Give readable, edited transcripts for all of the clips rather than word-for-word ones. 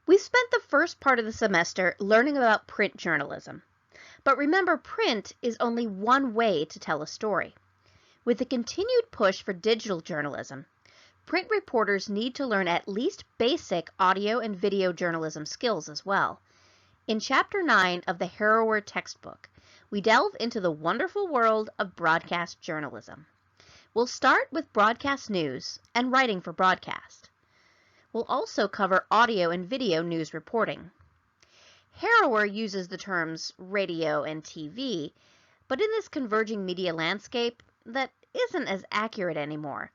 We spent the first part of the semester learning about print journalism. But remember, print is only one way to tell a story. With the continued push for digital journalism, print reporters need to learn at least basic audio and video journalism skills as well. In Chapter 9 of the Harrower textbook, we delve into the wonderful world of broadcast journalism. We'll start with broadcast news and writing for broadcast. We'll also cover audio and video news reporting. Harrower uses the terms radio and TV, but in this converging media landscape, that isn't as accurate anymore.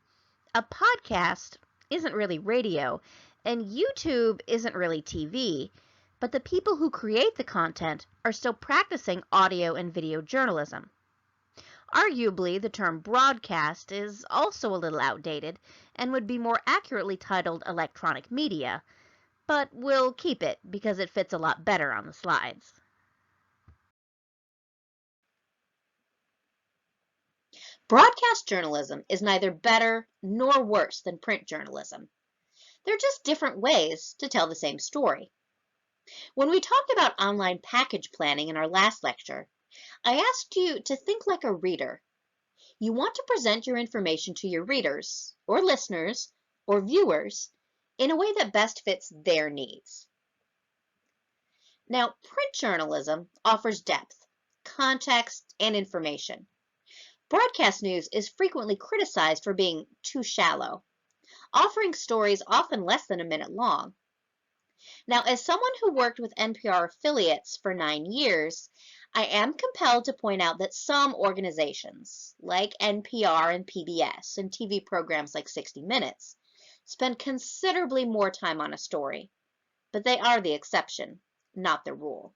A podcast isn't really radio, and YouTube isn't really TV, but the people who create the content are still practicing audio and video journalism. Arguably, the term broadcast is also a little outdated and would be more accurately titled electronic media, but we'll keep it because it fits a lot better on the slides. Broadcast journalism is neither better nor worse than print journalism. They're just different ways to tell the same story. When we talked about online package planning in our last lecture, I asked you to think like a reader. You want to present your information to your readers, or listeners, or viewers in a way that best fits their needs. Now, print journalism offers depth, context, and information. Broadcast news is frequently criticized for being too shallow, offering stories often less than a minute long. Now, as someone who worked with NPR affiliates for 9 years, I am compelled to point out that some organizations, like NPR and PBS and TV programs like 60 Minutes, spend considerably more time on a story, but they are the exception, not the rule.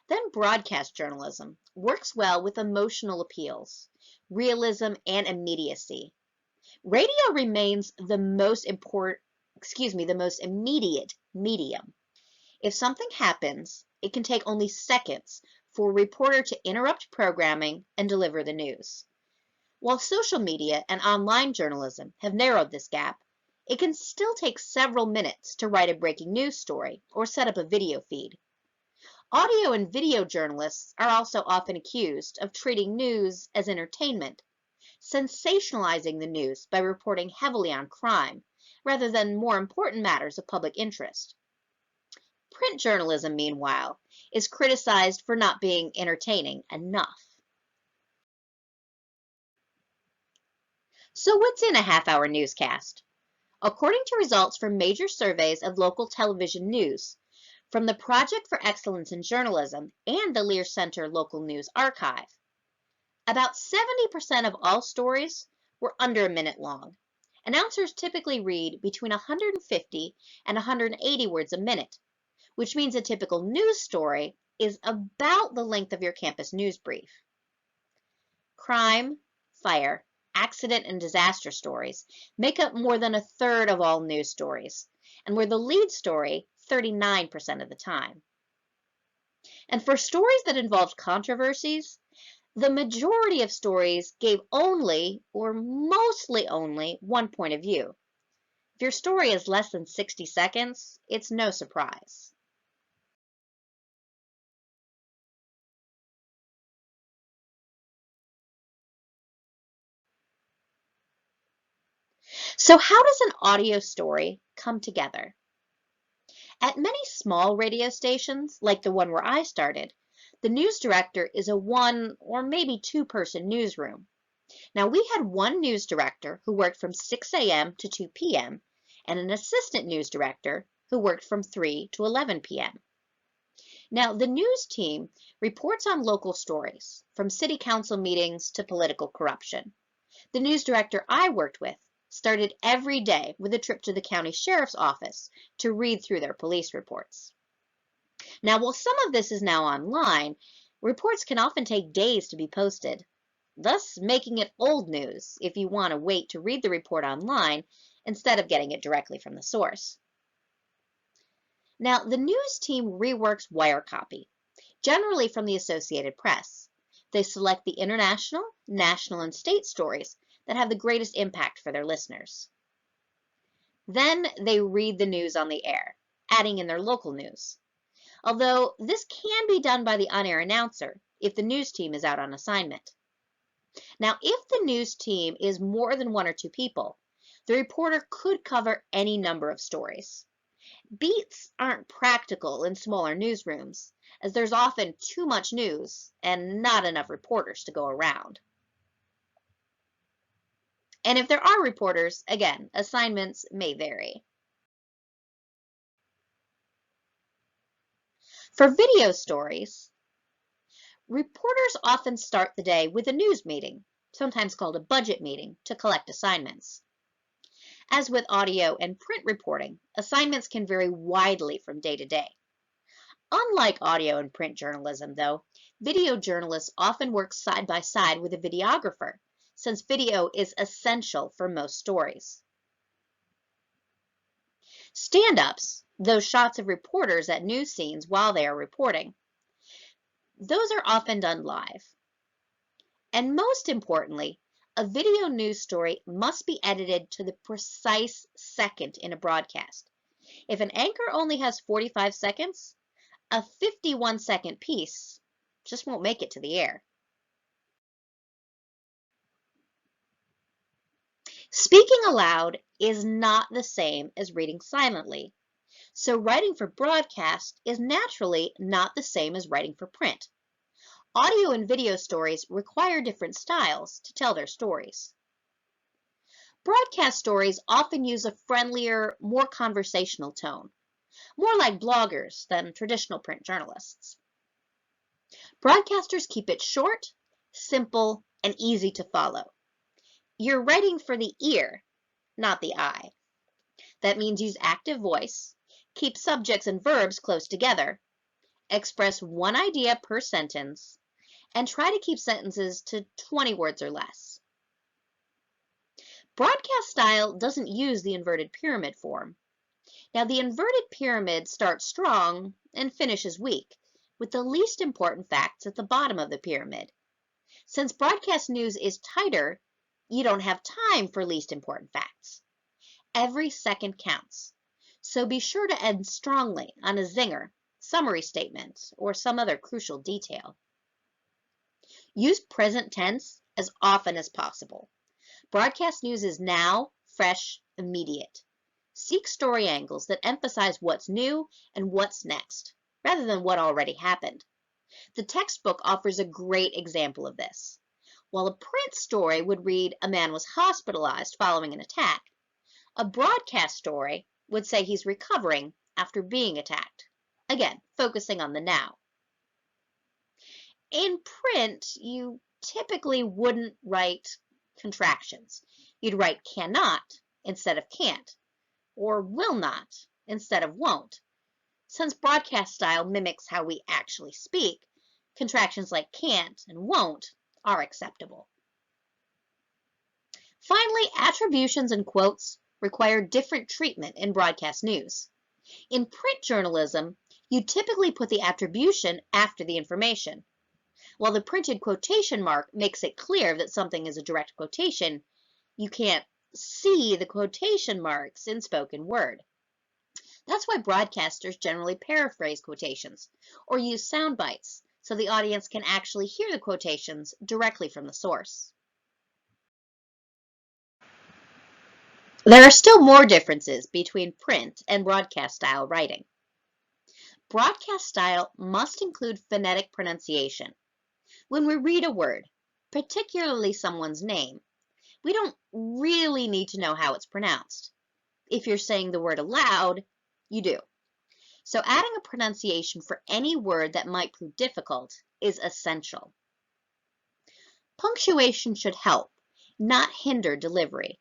Then broadcast journalism works well with emotional appeals, realism, and immediacy. Radio remains the most immediate medium. If something happens, it can take only seconds for a reporter to interrupt programming and deliver the news. While social media and online journalism have narrowed this gap, it can still take several minutes to write a breaking news story or set up a video feed. Audio and video journalists are also often accused of treating news as entertainment, sensationalizing the news by reporting heavily on crime, rather than more important matters of public interest. Print journalism, meanwhile, is criticized for not being entertaining enough. So what's in a half-hour newscast? According to results from major surveys of local television news, from the Project for Excellence in Journalism and the Lear Center Local News Archive, about 70% of all stories were under a minute long. Announcers typically read between 150 and 180 words a minute, which means a typical news story is about the length of your campus news brief. Crime, fire, accident, and disaster stories make up more than a third of all news stories, and were the lead story 39% of the time. And for stories that involved controversies, the majority of stories gave only, or mostly only, one point of view. If your story is less than 60 seconds, it's no surprise. So how does an audio story come together? At many small radio stations, like the one where I started, the news director is a 1 or maybe 2-person newsroom. Now, we had one news director who worked from 6 a.m. to 2 p.m. and an assistant news director who worked from 3 to 11 p.m. Now, the news team reports on local stories, from city council meetings to political corruption. The news director I worked with started every day with a trip to the county sheriff's office to read through their police reports. Now, while some of this is now online, reports can often take days to be posted, thus making it old news if you want to wait to read the report online instead of getting it directly from the source. Now, the news team reworks wire copy, generally from the Associated Press. They select the international, national, and state stories that have the greatest impact for their listeners. Then they read the news on the air, adding in their local news. Although this can be done by the on-air announcer if the news team is out on assignment. Now, if the news team is more than one or two people, the reporter could cover any number of stories. Beats aren't practical in smaller newsrooms, as there's often too much news and not enough reporters to go around. And if there are reporters, again, assignments may vary. For video stories, reporters often start the day with a news meeting, sometimes called a budget meeting, to collect assignments. As with audio and print reporting, assignments can vary widely from day to day. Unlike audio and print journalism, though, video journalists often work side by side with a videographer, since video is essential for most stories. Stand-ups, those shots of reporters at news scenes while they are reporting, those are often done live. And most importantly, a video news story must be edited to the precise second in a broadcast. If an anchor only has 45 seconds, a 51-second piece just won't make it to the air. Speaking aloud is not the same as reading silently, so writing for broadcast is naturally not the same as writing for print. Audio and video stories require different styles to tell their stories. Broadcast stories often use a friendlier, more conversational tone, more like bloggers than traditional print journalists. Broadcasters keep it short, simple, and easy to follow. You're writing for the ear, not the eye. That means use active voice, keep subjects and verbs close together, express one idea per sentence, and try to keep sentences to 20 words or less. Broadcast style doesn't use the inverted pyramid form. Now, the inverted pyramid starts strong and finishes weak, with the least important facts at the bottom of the pyramid. Since broadcast news is tighter, you don't have time for least important facts. Every second counts, so be sure to end strongly on a zinger, summary statement, or some other crucial detail. Use present tense as often as possible. Broadcast news is now, fresh, immediate. Seek story angles that emphasize what's new and what's next, rather than what already happened. The textbook offers a great example of this. While a print story would read, "A man was hospitalized following an attack," a broadcast story would say he's recovering after being attacked. Again, focusing on the now. In print, you typically wouldn't write contractions. You'd write cannot instead of can't, or will not instead of won't. Since broadcast style mimics how we actually speak, contractions like can't and won't are acceptable. Finally, attributions and quotes require different treatment in broadcast news. In print journalism, you typically put the attribution after the information. While the printed quotation mark makes it clear that something is a direct quotation, you can't see the quotation marks in spoken word. That's why broadcasters generally paraphrase quotations or use sound bites so the audience can actually hear the quotations directly from the source. There are still more differences between print and broadcast style writing. Broadcast style must include phonetic pronunciation. When we read a word, particularly someone's name, we don't really need to know how it's pronounced. If you're saying the word aloud, you do. So adding a pronunciation for any word that might prove difficult is essential. Punctuation should help, not hinder delivery.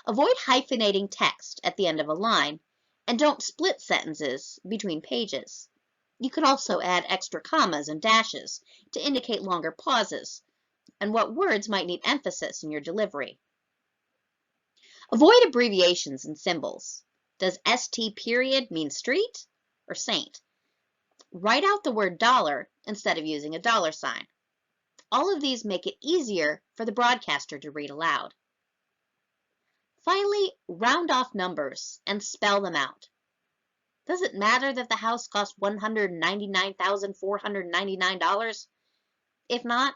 Avoid hyphenating text at the end of a line, and don't split sentences between pages. You can also add extra commas and dashes to indicate longer pauses and what words might need emphasis in your delivery. Avoid abbreviations and symbols. Does ST period mean street or saint? Write out the word dollar instead of using a dollar sign. All of these make it easier for the broadcaster to read aloud. Finally, round off numbers and spell them out. Does it matter that the house cost $199,499? If not,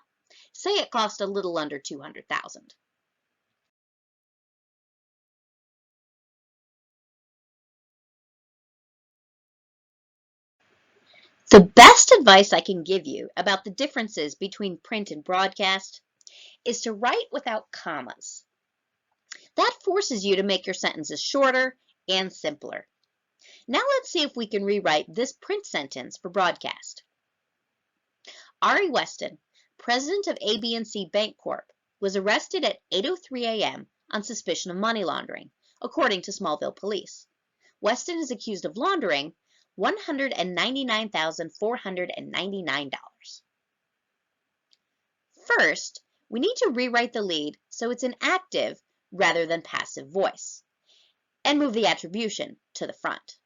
say it cost a little under $200,000. The best advice I can give you about the differences between print and broadcast is to write without commas. That forces you to make your sentences shorter and simpler. Now let's see if we can rewrite this print sentence for broadcast. Ari Weston, president of AB&C Bank Corp., was arrested at 8:03 a.m. on suspicion of money laundering, according to Smallville police. Weston is accused of laundering $199,499. First, we need to rewrite the lead so it's an active rather than passive voice, and move the attribution to the front.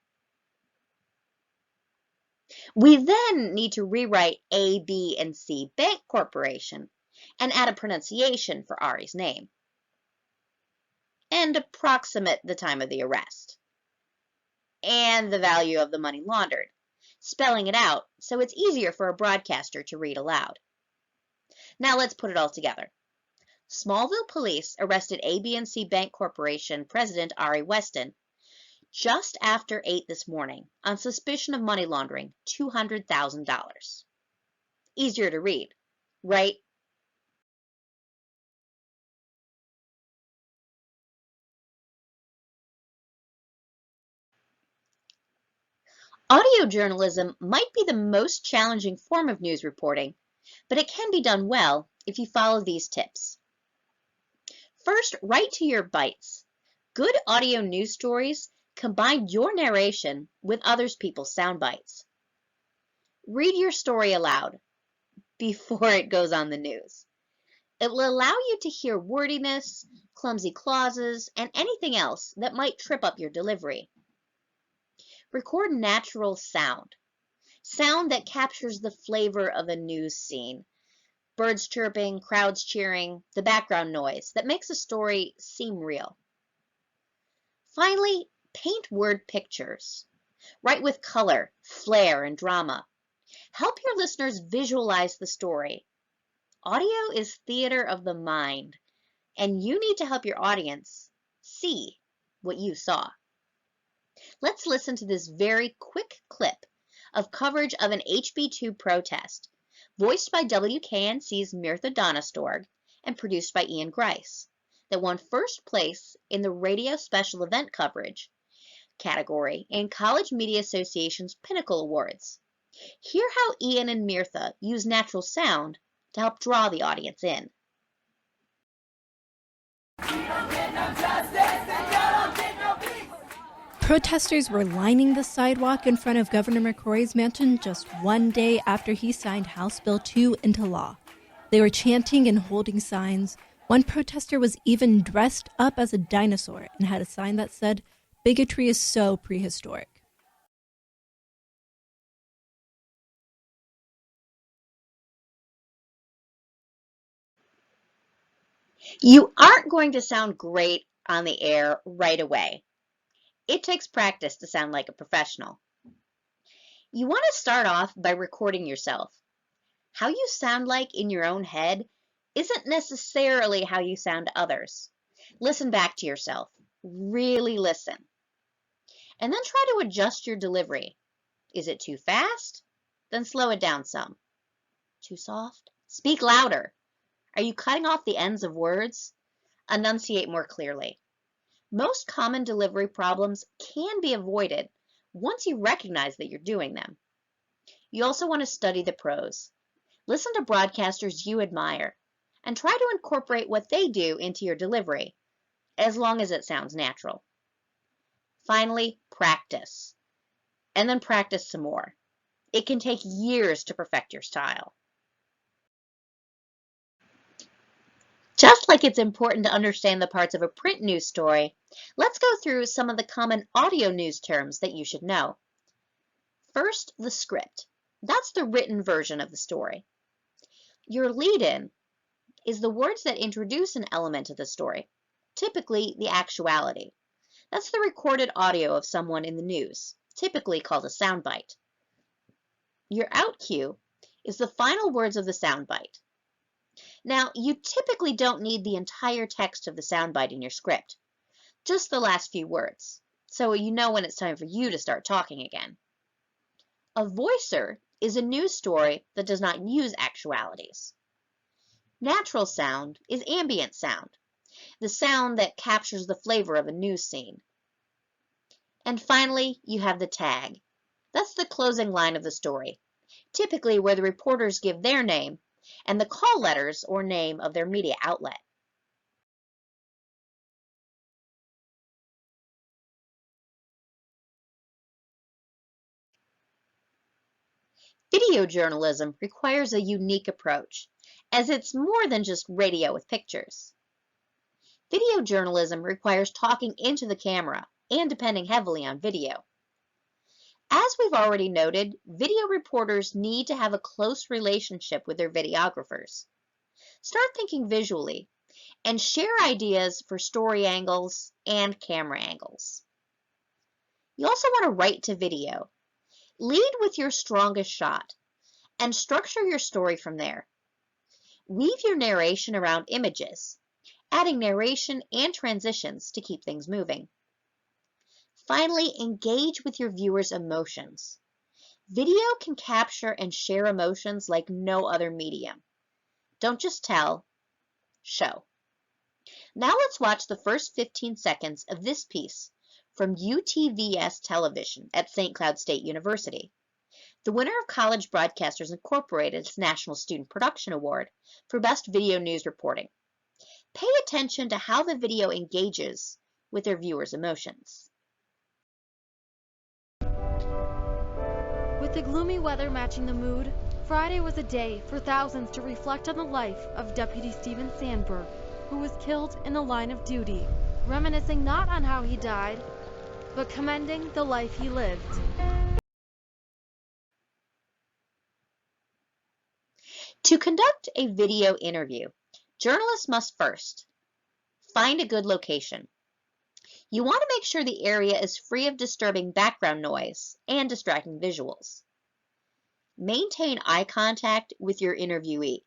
We then need to rewrite A, B, and C Bank Corporation and add a pronunciation for Ari's name and approximate the time of the arrest and the value of the money laundered, spelling it out so it's easier for a broadcaster to read aloud. Now let's put it all together. Smallville police arrested AB&C Bank Corporation president Ari Weston just after 8 this morning on suspicion of money laundering $200,000. Easier to read, right? Audio journalism might be the most challenging form of news reporting, but it can be done well if you follow these tips. First, write to your bites. Good audio news stories combine your narration with other people's sound bites. Read your story aloud before it goes on the news. It will allow you to hear wordiness, clumsy clauses, and anything else that might trip up your delivery. Record natural sound. Sound that captures the flavor of a news scene. Birds chirping, crowds cheering, the background noise that makes a story seem real. Finally, paint word pictures. Write with color, flair, and drama. Help your listeners visualize the story. Audio is theater of the mind, and you need to help your audience see what you saw. Let's listen to this very quick clip of coverage of an HB2 protest, voiced by WKNC's Mirtha Donistorg and produced by Ian Grice, that won first place in the radio special event coverage category in College Media Association's Pinnacle Awards. Hear how Ian and Mirtha use natural sound to help draw the audience in. Protesters were lining the sidewalk in front of Governor McCrory's mansion just one day after he signed House Bill 2 into law. They were chanting and holding signs. One protester was even dressed up as a dinosaur and had a sign that said, "Bigotry is so prehistoric." You aren't going to sound great on the air right away. It takes practice to sound like a professional. You want to start off by recording yourself. How you sound like in your own head isn't necessarily how you sound to others. Listen back to yourself. Really listen. And then try to adjust your delivery. Is it too fast? Then slow it down some. Too soft? Speak louder. Are you cutting off the ends of words? Enunciate more clearly. Most common delivery problems can be avoided once you recognize that you're doing them. You also want to study the pros. Listen to broadcasters you admire and try to incorporate what they do into your delivery, as long as it sounds natural. Finally, practice. And then practice some more. It can take years to perfect your style. Just like it's important to understand the parts of a print news story, let's go through some of the common audio news terms that you should know. First, the script. That's the written version of the story. Your lead-in is the words that introduce an element of the story, typically the actuality. That's the recorded audio of someone in the news, typically called a soundbite. Your out cue is the final words of the soundbite. Now, you typically don't need the entire text of the soundbite in your script, just the last few words, so you know when it's time for you to start talking again. A voicer is a news story that does not use actualities. Natural sound is ambient sound, the sound that captures the flavor of a news scene. And finally, you have the tag. That's the closing line of the story, typically where the reporters give their name and the call letters or name of their media outlet. Video journalism requires a unique approach, as it's more than just radio with pictures. Video journalism requires talking into the camera and depending heavily on video. As we've already noted, video reporters need to have a close relationship with their videographers. Start thinking visually and share ideas for story angles and camera angles. You also want to write to video. Lead with your strongest shot and structure your story from there. Weave your narration around images, adding narration and transitions to keep things moving. Finally, engage with your viewers' emotions. Video can capture and share emotions like no other medium. Don't just tell, show. Now let's watch the first 15 seconds of this piece from UTVS Television at St. Cloud State University, the winner of College Broadcasters Incorporated's National Student Production Award for Best Video News Reporting. Pay attention to how the video engages with their viewers' emotions. With the gloomy weather matching the mood, Friday was a day for thousands to reflect on the life of Deputy Stephen Sandberg, who was killed in the line of duty, reminiscing not on how he died, but commending the life he lived. To conduct a video interview, journalists must first find a good location. You want to make sure the area is free of disturbing background noise and distracting visuals. Maintain eye contact with your interviewee,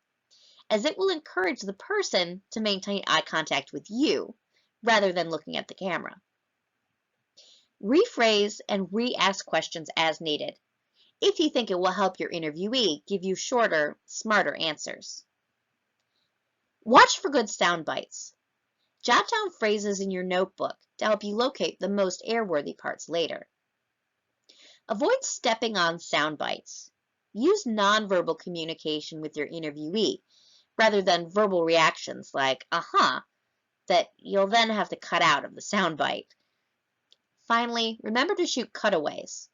as it will encourage the person to maintain eye contact with you rather than looking at the camera. Rephrase and re-ask questions as needed, if you think it will help your interviewee give you shorter, smarter answers. Watch for good sound bites. Jot down phrases in your notebook to help you locate the most airworthy parts later. Avoid stepping on sound bites. Use nonverbal communication with your interviewee rather than verbal reactions like "uh-huh" that you'll then have to cut out of the soundbite. Finally, remember to shoot cutaways,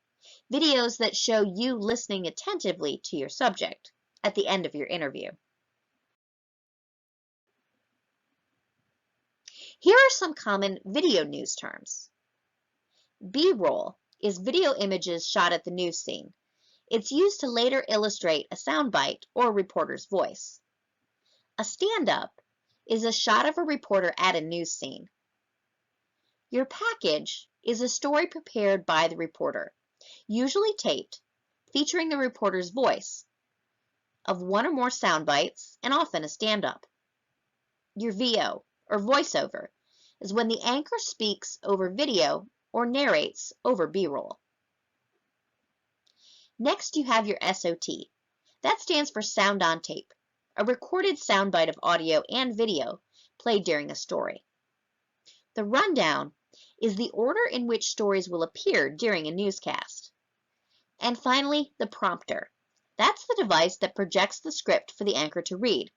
videos that show you listening attentively to your subject at the end of your interview. Here are some common video news terms. B-roll is video images shot at the news scene. It's used to later illustrate a soundbite or a reporter's voice. A stand-up is a shot of a reporter at a news scene. Your package is a story prepared by the reporter, usually taped, featuring the reporter's voice, of one or more sound bites, and often a stand-up. Your VO, or voiceover, is when the anchor speaks over video or narrates over B-roll. Next, you have your SOT. That stands for sound on tape, a recorded soundbite of audio and video played during a story. The rundown is the order in which stories will appear during a newscast. And finally, the prompter. That's the device that projects the script for the anchor to read.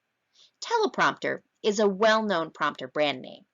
Teleprompter is a well-known prompter brand name.